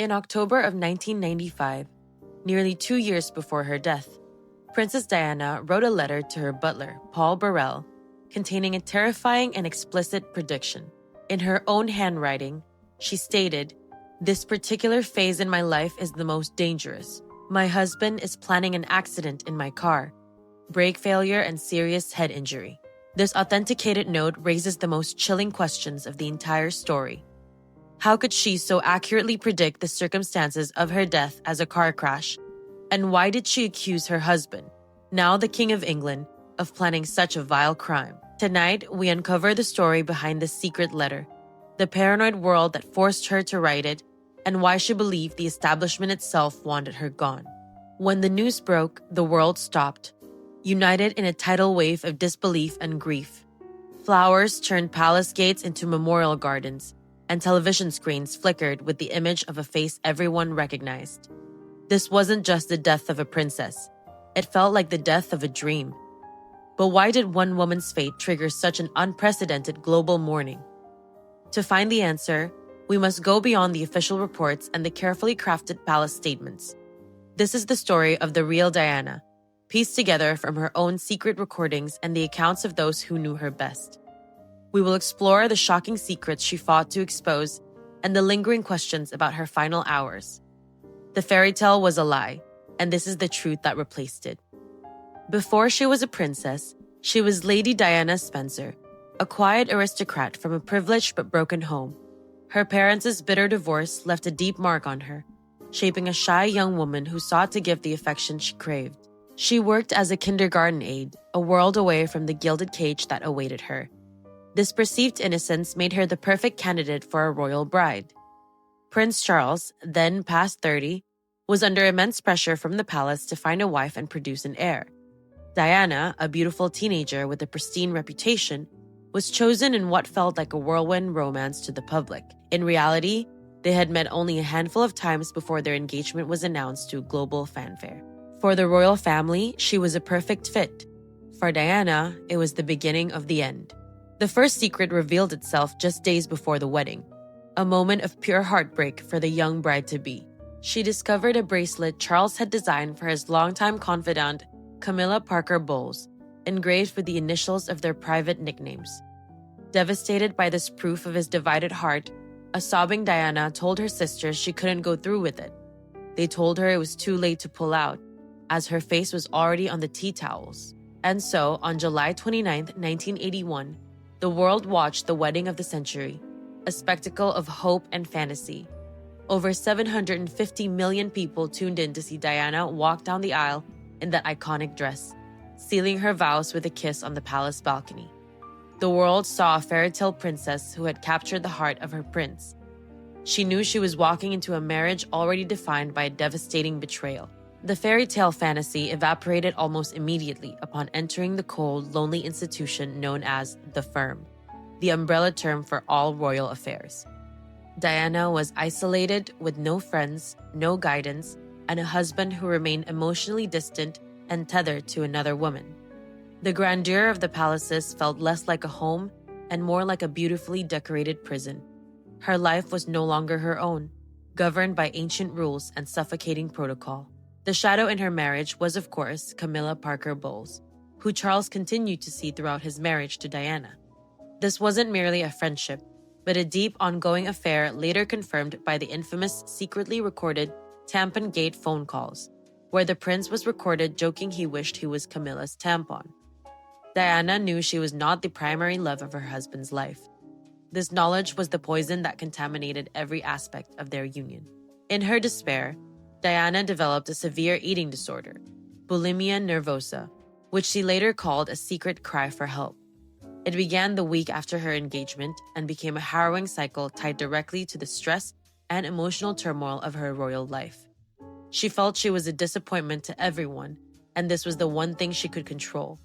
In October of 1995, nearly 2 years before her death, Princess Diana wrote a letter to her butler, Paul Burrell, containing a terrifying and explicit prediction. In her own handwriting, she stated, "This particular phase in my life is the most dangerous. My husband is planning an accident in my car, brake failure and serious head injury." This authenticated note raises the most chilling questions of the entire story. How could she so accurately predict the circumstances of her death as a car crash? And why did she accuse her husband, now the King of England, of planning such a vile crime? Tonight, we uncover the story behind this secret letter, the paranoid world that forced her to write it, and why she believed the establishment itself wanted her gone. When the news broke, the world stopped, united in a tidal wave of disbelief and grief. Flowers turned palace gates into memorial gardens, and television screens flickered with the image of a face everyone recognized. This wasn't just the death of a princess. It felt like the death of a dream. But why did one woman's fate trigger such an unprecedented global mourning? To find the answer, we must go beyond the official reports and the carefully crafted palace statements. This is the story of the real Diana, pieced together from her own secret recordings and the accounts of those who knew her best. We will explore the shocking secrets she fought to expose and the lingering questions about her final hours. The fairy tale was a lie, and this is the truth that replaced it. Before she was a princess, she was Lady Diana Spencer, a quiet aristocrat from a privileged but broken home. Her parents' bitter divorce left a deep mark on her, shaping a shy young woman who sought to give the affection she craved. She worked as a kindergarten aide, a world away from the gilded cage that awaited her. This perceived innocence made her the perfect candidate for a royal bride. Prince Charles, then past 30, was under immense pressure from the palace to find a wife and produce an heir. Diana, a beautiful teenager with a pristine reputation, was chosen in what felt like a whirlwind romance to the public. In reality, they had met only a handful of times before their engagement was announced to global fanfare. For the royal family, she was a perfect fit. For Diana, it was the beginning of the end. The first secret revealed itself just days before the wedding, a moment of pure heartbreak for the young bride-to-be. She discovered a bracelet Charles had designed for his longtime confidant, Camilla Parker Bowles, engraved with the initials of their private nicknames. Devastated by this proof of his divided heart, a sobbing Diana told her sisters she couldn't go through with it. They told her it was too late to pull out, as her face was already on the tea towels. And so, on July 29, 1981, the world watched the wedding of the century, a spectacle of hope and fantasy. Over 750 million people tuned in to see Diana walk down the aisle in that iconic dress, sealing her vows with a kiss on the palace balcony. The world saw a fairy tale princess who had captured the heart of her prince. She knew she was walking into a marriage already defined by a devastating betrayal. The fairy tale fantasy evaporated almost immediately upon entering the cold, lonely institution known as the Firm, the umbrella term for all royal affairs. Diana was isolated with no friends, no guidance, and a husband who remained emotionally distant and tethered to another woman. The grandeur of the palaces felt less like a home and more like a beautifully decorated prison. Her life was no longer her own, governed by ancient rules and suffocating protocol. The shadow in her marriage was, of course, Camilla Parker Bowles, who Charles continued to see throughout his marriage to Diana. This wasn't merely a friendship, but a deep, ongoing affair later confirmed by the infamous secretly recorded tampon gate phone calls, where the prince was recorded joking he wished he was Camilla's tampon. Diana knew she was not the primary love of her husband's life. This knowledge was the poison that contaminated every aspect of their union. In her despair, Diana developed a severe eating disorder, bulimia nervosa, which she later called a secret cry for help. It began the week after her engagement and became a harrowing cycle tied directly to the stress and emotional turmoil of her royal life. She felt she was a disappointment to everyone, and this was the one thing she could control.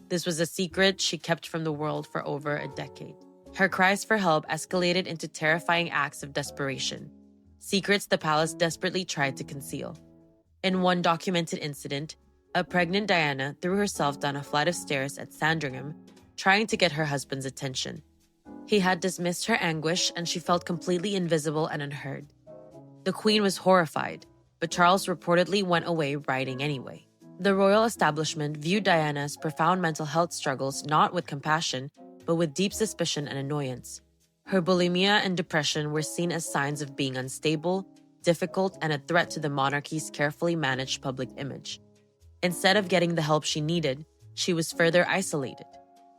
This was a secret she kept from the world for over a decade. Her cries for help escalated into terrifying acts of desperation, secrets the palace desperately tried to conceal. In one documented incident, a pregnant Diana threw herself down a flight of stairs at Sandringham, trying to get her husband's attention. He had dismissed her anguish, and she felt completely invisible and unheard. The Queen was horrified, but Charles reportedly went away riding anyway. The royal establishment viewed Diana's profound mental health struggles not with compassion, but with deep suspicion and annoyance. Her bulimia and depression were seen as signs of being unstable, difficult, and a threat to the monarchy's carefully managed public image. Instead of getting the help she needed, she was further isolated.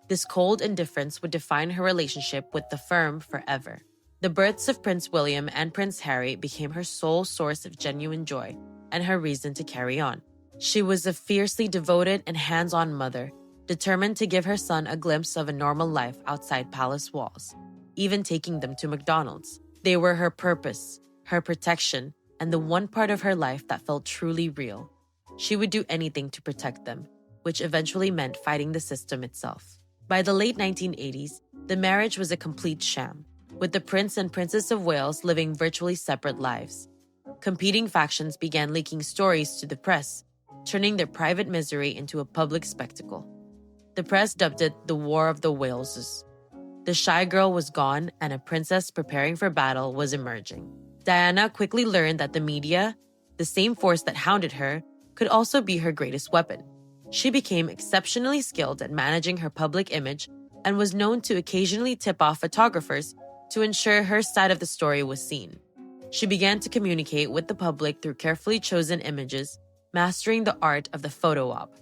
This cold indifference would define her relationship with the firm forever. The births of Prince William and Prince Harry became her sole source of genuine joy and her reason to carry on. She was a fiercely devoted and hands-on mother, determined to give her son a glimpse of a normal life outside palace walls, even taking them to McDonald's. They were her purpose, her protection, and the one part of her life that felt truly real. She would do anything to protect them, which eventually meant fighting the system itself. By the late 1980s, the marriage was a complete sham, with the Prince and Princess of Wales living virtually separate lives. Competing factions began leaking stories to the press, turning their private misery into a public spectacle. The press dubbed it the War of the Waleses. The shy girl was gone, and a princess preparing for battle was emerging. Diana quickly learned that the media, the same force that hounded her, could also be her greatest weapon. She became exceptionally skilled at managing her public image and was known to occasionally tip off photographers to ensure her side of the story was seen. She began to communicate with the public through carefully chosen images, mastering the art of the photo op.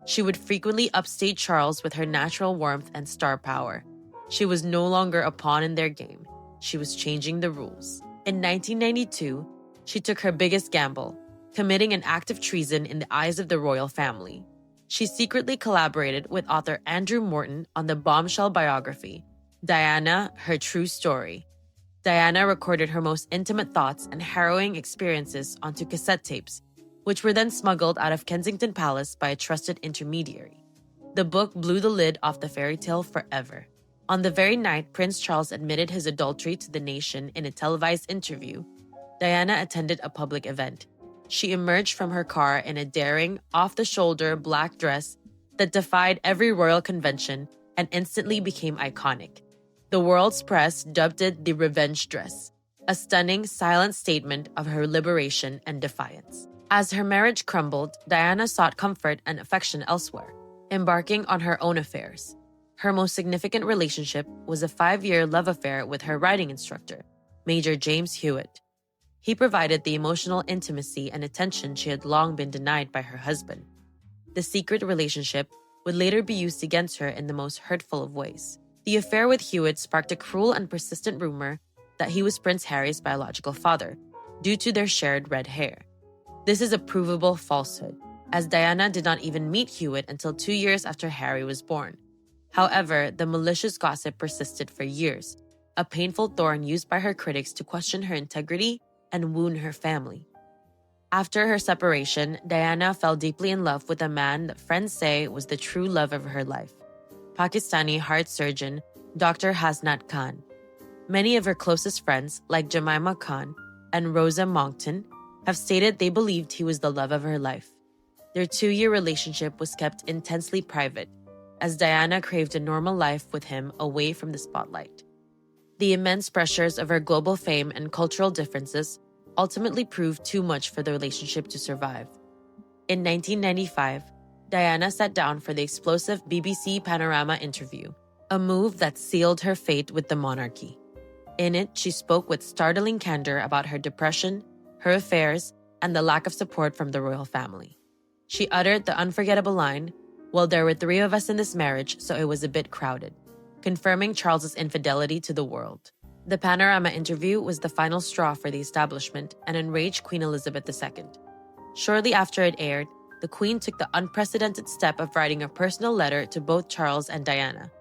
She would frequently upstage Charles with her natural warmth and star power. She was no longer a pawn in their game. She was changing the rules. In 1992, she took her biggest gamble, committing an act of treason in the eyes of the royal family. She secretly collaborated with author Andrew Morton on the bombshell biography, Diana, Her True Story. Diana recorded her most intimate thoughts and harrowing experiences onto cassette tapes, which were then smuggled out of Kensington Palace by a trusted intermediary. The book blew the lid off the fairy tale forever. On the very night Prince Charles admitted his adultery to the nation in a televised interview, Diana attended a public event. She emerged from her car in a daring, off-the-shoulder black dress that defied every royal convention and instantly became iconic. The world's press dubbed it the revenge dress, a stunning, silent statement of her liberation and defiance. As her marriage crumbled, Diana sought comfort and affection elsewhere, embarking on her own affairs. Her most significant relationship was a 5-year love affair with her writing instructor, Major James Hewitt. He provided the emotional intimacy and attention she had long been denied by her husband. The secret relationship would later be used against her in the most hurtful of ways. The affair with Hewitt sparked a cruel and persistent rumor that he was Prince Harry's biological father, due to their shared red hair. This is a provable falsehood, as Diana did not even meet Hewitt until 2 years after Harry was born. However, the malicious gossip persisted for years, a painful thorn used by her critics to question her integrity and wound her family. After her separation, Diana fell deeply in love with a man that friends say was the true love of her life, Pakistani heart surgeon Dr. Hasnat Khan. Many of her closest friends, like Jemima Khan and Rosa Monckton, have stated they believed he was the love of her life. Their 2-year relationship was kept intensely private, as Diana craved a normal life with him away from the spotlight. The immense pressures of her global fame and cultural differences ultimately proved too much for the relationship to survive. In 1995, Diana sat down for the explosive BBC Panorama interview, a move that sealed her fate with the monarchy. In it, she spoke with startling candor about her depression, her affairs, and the lack of support from the royal family. She uttered the unforgettable line, "Well, there were 3 of us in this marriage, so it was a bit crowded," confirming Charles's infidelity to the world. The Panorama interview was the final straw for the establishment and enraged Queen Elizabeth II. Shortly after it aired, the Queen took the unprecedented step of writing a personal letter to both Charles and Diana.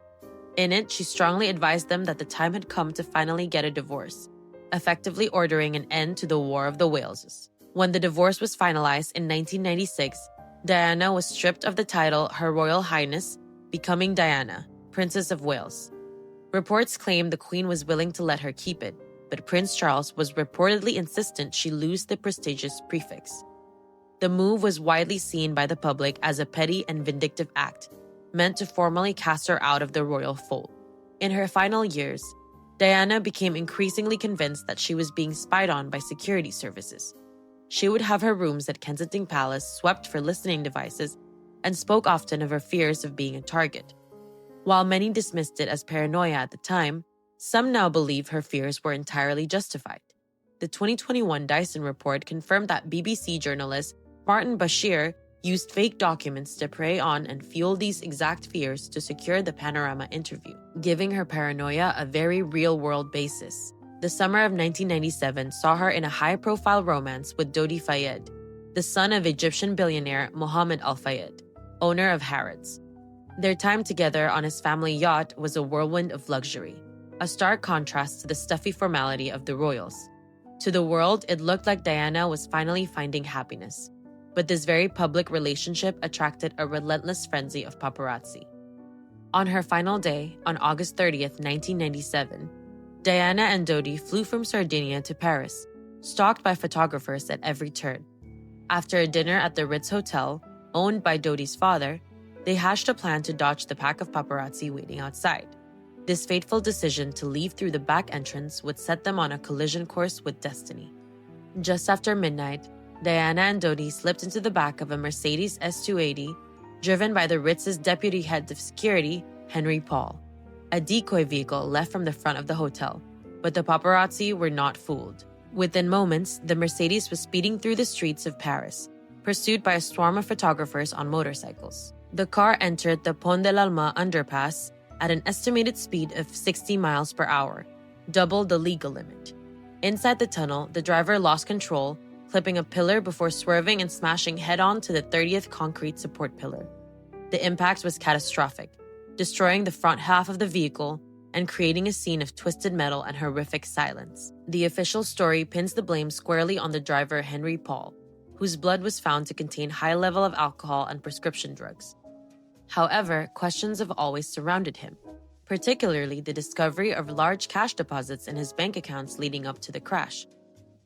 In it, she strongly advised them that the time had come to finally get a divorce, effectively ordering an end to the War of the Waleses. When the divorce was finalized in 1996, Diana was stripped of the title Her Royal Highness, becoming Diana, Princess of Wales. Reports claim the Queen was willing to let her keep it, but Prince Charles was reportedly insistent she lose the prestigious prefix. The move was widely seen by the public as a petty and vindictive act, meant to formally cast her out of the royal fold. In her final years, Diana became increasingly convinced that she was being spied on by security services. She would have her rooms at Kensington Palace swept for listening devices and spoke often of her fears of being a target. While many dismissed it as paranoia at the time, some now believe her fears were entirely justified. The 2021 Dyson report confirmed that BBC journalist Martin Bashir used fake documents to prey on and fuel these exact fears to secure the Panorama interview, giving her paranoia a very real-world basis. The summer of 1997 saw her in a high-profile romance with Dodi Fayed, the son of Egyptian billionaire Mohammed Al Fayed, owner of Harrods. Their time together on his family yacht was a whirlwind of luxury, a stark contrast to the stuffy formality of the royals. To the world, it looked like Diana was finally finding happiness. But this very public relationship attracted a relentless frenzy of paparazzi. On her final day, on August 30th, 1997, Diana and Dodi flew from Sardinia to Paris, stalked by photographers at every turn. After a dinner at the Ritz Hotel, owned by Dodi's father, they hatched a plan to dodge the pack of paparazzi waiting outside. This fateful decision to leave through the back entrance would set them on a collision course with destiny. Just after midnight, Diana and Dodi slipped into the back of a Mercedes S280, driven by the Ritz's deputy head of security, Henry Paul, a decoy vehicle left from the front of the hotel. But the paparazzi were not fooled. Within moments, the Mercedes was speeding through the streets of Paris, pursued by a swarm of photographers on motorcycles. The car entered the Pont de l'Alma underpass at an estimated speed of 60 miles per hour, double the legal limit. Inside the tunnel, the driver lost control, clipping a pillar before swerving and smashing head-on to the 30th concrete support pillar. The impact was catastrophic, destroying the front half of the vehicle and creating a scene of twisted metal and horrific silence. The official story pins the blame squarely on the driver Henry Paul, whose blood was found to contain high level of alcohol and prescription drugs. However, questions have always surrounded him, particularly the discovery of large cash deposits in his bank accounts leading up to the crash.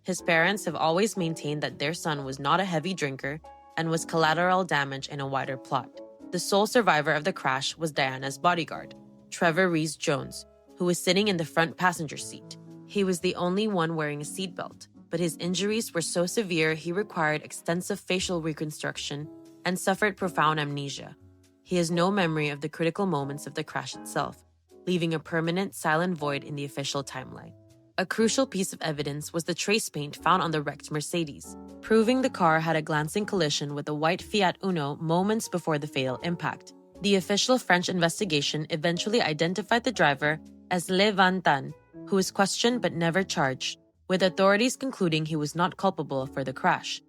His parents have always maintained that their son was not a heavy drinker and was collateral damage in a wider plot. The sole survivor of the crash was Diana's bodyguard, Trevor Rees-Jones, who was sitting in the front passenger seat. He was the only one wearing a seatbelt, but his injuries were so severe he required extensive facial reconstruction and suffered profound amnesia. He has no memory of the critical moments of the crash itself, leaving a permanent silent void in the official timeline. A crucial piece of evidence was the trace paint found on the wrecked Mercedes, proving the car had a glancing collision with a white Fiat Uno moments before the fatal impact. The official French investigation eventually identified the driver as Le Van Tan, who was questioned but never charged, with authorities concluding he was not culpable for the crash.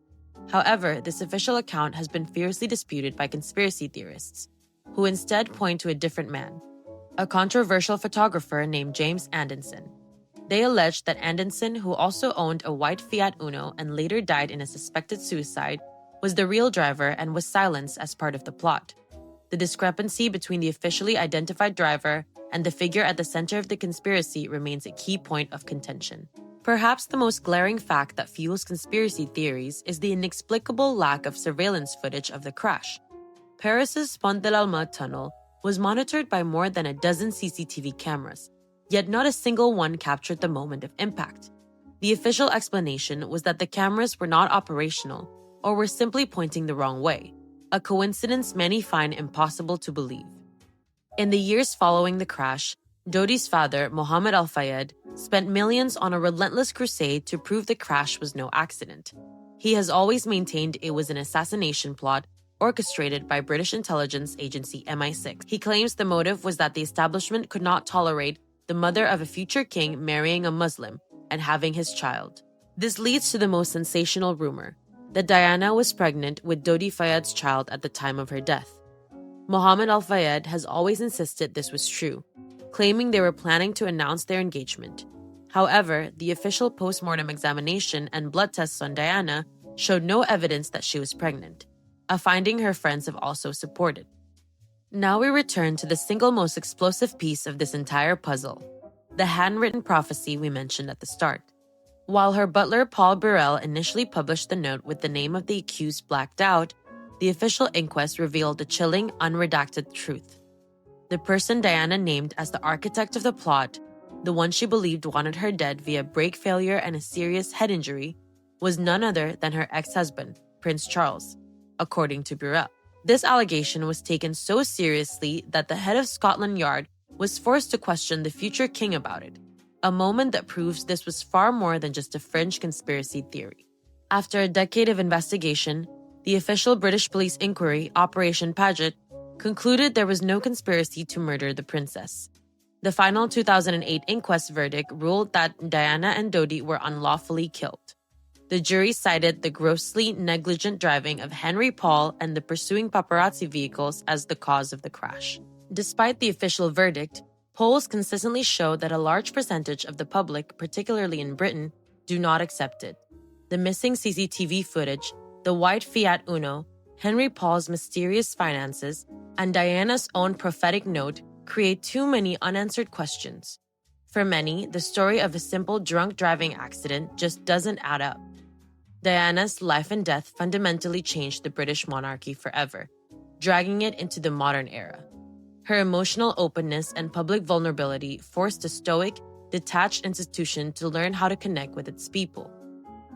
However, this official account has been fiercely disputed by conspiracy theorists, who instead point to a different man, a controversial photographer named James Anderson. They alleged that Anderson, who also owned a white Fiat Uno and later died in a suspected suicide, was the real driver and was silenced as part of the plot. The discrepancy between the officially identified driver and the figure at the center of the conspiracy remains a key point of contention. Perhaps the most glaring fact that fuels conspiracy theories is the inexplicable lack of surveillance footage of the crash. Paris's Pont de l'Alma tunnel was monitored by more than a dozen CCTV cameras, yet not a single one captured the moment of impact. The official explanation was that the cameras were not operational or were simply pointing the wrong way, a coincidence many find impossible to believe. In the years following the crash, Dodi's father, Mohammed Al Fayed, spent millions on a relentless crusade to prove the crash was no accident. He has always maintained it was an assassination plot orchestrated by British intelligence agency MI6. He claims the motive was that the establishment could not tolerate the mother of a future king marrying a Muslim and having his child. This leads to the most sensational rumor, that Diana was pregnant with Dodi Fayed's child at the time of her death. Mohammed Al Fayed has always insisted this was true, claiming they were planning to announce their engagement. However, the official post-mortem examination and blood tests on Diana showed no evidence that she was pregnant, a finding her friends have also supported. Now we return to the single most explosive piece of this entire puzzle, the handwritten prophecy we mentioned at the start. While her butler Paul Burrell initially published the note with the name of the accused blacked out, the official inquest revealed the chilling, unredacted truth. The person Diana named as the architect of the plot the one she believed wanted her dead via brake failure and a serious head injury, was none other than her ex-husband, Prince Charles, according to Burrell. This allegation was taken so seriously that the head of Scotland Yard was forced to question the future king about it, a moment that proves this was far more than just a fringe conspiracy theory. After a decade of investigation, the official British police inquiry, Operation Paget, concluded there was no conspiracy to murder the princess. The final 2008 inquest verdict ruled that Diana and Dodi were unlawfully killed. The jury cited the grossly negligent driving of Henry Paul and the pursuing paparazzi vehicles as the cause of the crash. Despite the official verdict, polls consistently show that a large percentage of the public, particularly in Britain, do not accept it. The missing CCTV footage, the white Fiat Uno, Henry Paul's mysterious finances, and Diana's own prophetic note create too many unanswered questions. For many, the story of a simple drunk driving accident just doesn't add up. Diana's life and death fundamentally changed the British monarchy forever, dragging it into the modern era. Her emotional openness and public vulnerability forced a stoic, detached institution to learn how to connect with its people.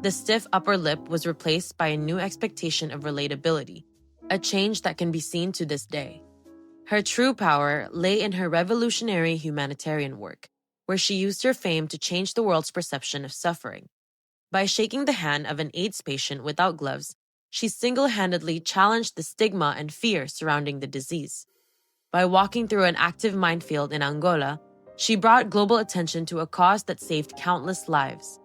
The stiff upper lip was replaced by a new expectation of relatability, a change that can be seen to this day. Her true power lay in her revolutionary humanitarian work, where she used her fame to change the world's perception of suffering. By shaking the hand of an AIDS patient without gloves, she single-handedly challenged the stigma and fear surrounding the disease. By walking through an active minefield in Angola, she brought global attention to a cause that saved countless lives.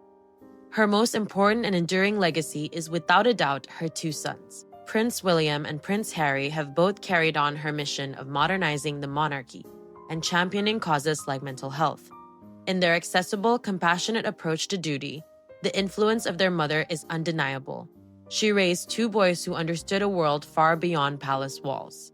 Her most important and enduring legacy is without a doubt her two sons. Prince William and Prince Harry have both carried on her mission of modernizing the monarchy and championing causes like mental health. In their accessible, compassionate approach to duty, the influence of their mother is undeniable. She raised two boys who understood a world far beyond palace walls.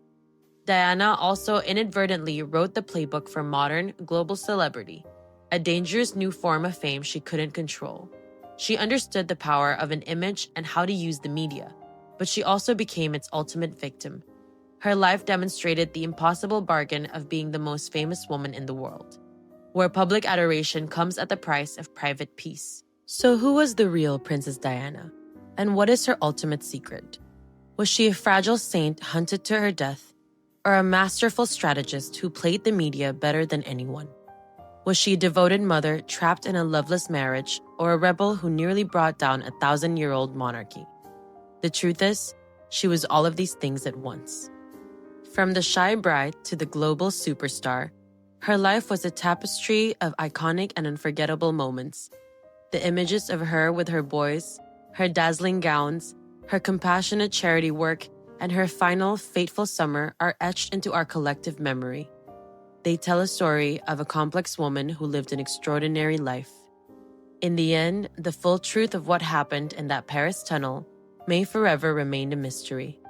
Diana also inadvertently wrote the playbook for modern, global celebrity, a dangerous new form of fame she couldn't control. She understood the power of an image and how to use the media, but she also became its ultimate victim. Her life demonstrated the impossible bargain of being the most famous woman in the world, where public adoration comes at the price of private peace. So who was the real Princess Diana? And what is her ultimate secret? Was she a fragile saint hunted to her death, or a masterful strategist who played the media better than anyone? Was she a devoted mother trapped in a loveless marriage, or a rebel who nearly brought down a 1,000-year-old monarchy? The truth is, she was all of these things at once. From the shy bride to the global superstar, her life was a tapestry of iconic and unforgettable moments. The images of her with her boys, her dazzling gowns, her compassionate charity work, and her final fateful summer are etched into our collective memory. They tell a story of a complex woman who lived an extraordinary life. In the end, the full truth of what happened in that Paris tunnel may forever remain a mystery.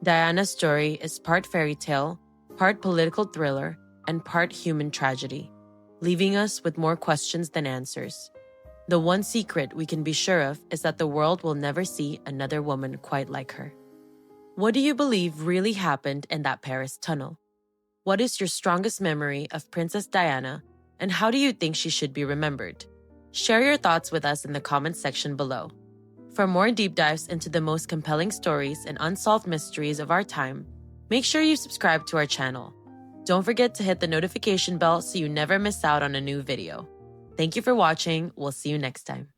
Diana's story is part fairy tale, part political thriller, and part human tragedy, leaving us with more questions than answers. The one secret we can be sure of is that the world will never see another woman quite like her. What do you believe really happened in that Paris tunnel? What is your strongest memory of Princess Diana, and how do you think she should be remembered? Share your thoughts with us in the comments section below. For more deep dives into the most compelling stories and unsolved mysteries of our time, make sure you subscribe to our channel. Don't forget to hit the notification bell so you never miss out on a new video. Thank you for watching. We'll see you next time.